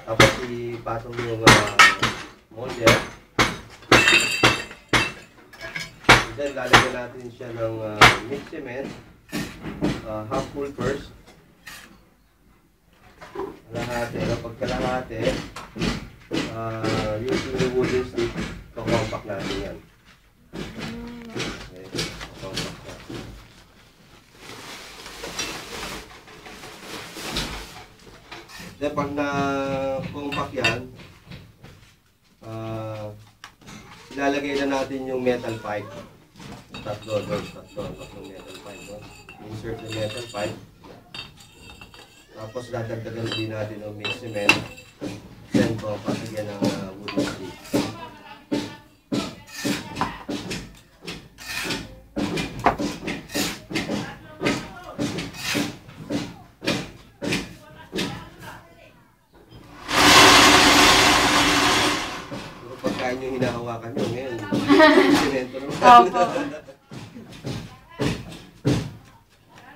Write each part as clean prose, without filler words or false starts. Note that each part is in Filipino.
Tapos ipatong yung molder. Then lalagyan natin siya ng mixed cement. Half full first. Kalahati. Pagkalahati, using the wooden stick, compact natin yan. Okay, compact natin. Then pag na-compact yan, ilalagay na natin yung metal pipe. Tatlong metal pipe. No? Insert the metal pipe. Tapos dadagdagan din natin ng mixed cement. Then papasagyan ng wooden stick. Pero pagkain yung hinahawakan nyo ngayon, semento naman. Opo.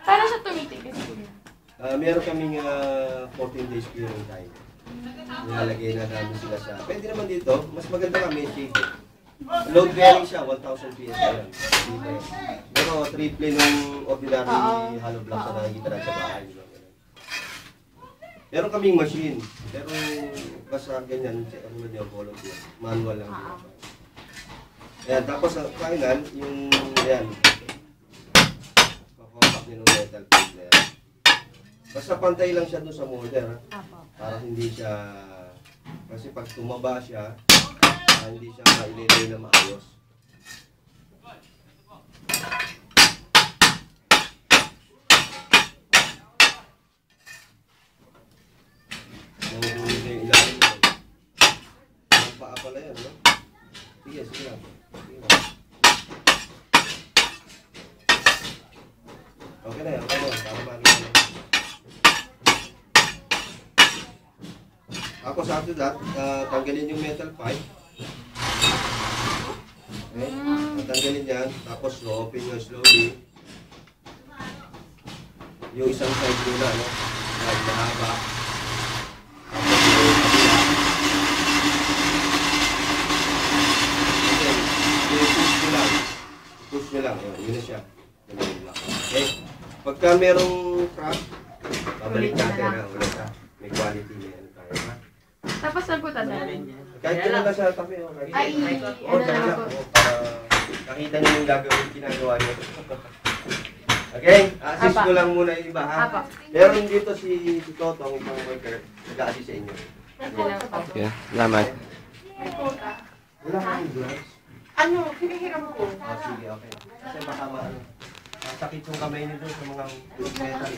Paano siya tumitigas kuya? Meron kaming 14 days curing time. Nilalagay na namin sila sa... Pwede naman dito, mas maganda kami shade. Load bearing siya, 1,000 PSI lang. Pero triple nung ordinary hollow blocks na nakikita natin sa bahay. Meron kaming machine. Pero basta ganyan, ano nyo, volunteer. Manual lang. Ayan, tapos ang kainan, yung yan. Pakompact nyo ng metal plate na yan. Basta pantay lang siya doon sa molder. Para hindi siya, kasi pag tumaba siya, hindi siya maililay na maayos. Nahuhuli na yung ilalim mo. Ang paa pala yan, no? Sige, sige lang. Sige lang. Okay na yan, okay na yan. Para makikita na. Tapos after that, tanggalin yung metal pipe. Okay? Tanggalin yan. Tapos open nyo slowly. Yung isang side nyo na, no? Like mahaba. Tapos yung kabila. Okay. Push nyo lang. Push nyo lang. Yun na siya. Okay? Pagka merong crack, babalik natin na ulit ha. May quality na yan tayo ha. Tapos saan po tadalhin? Kahit kailan na sa tabi, Ay, ano na po? Para nakita niyo yung gagawin ginagawa niyo. Okay? Assist ko lang muna yung iba ha. Meron dito si Totong, isang worker, nag-a-assist sa inyo. Okay, salamat. Wala kang gloves? Ano, hinihiram ko. Sige, okay. Kasi baka sakit yung kamay niyo doon sa mga metal.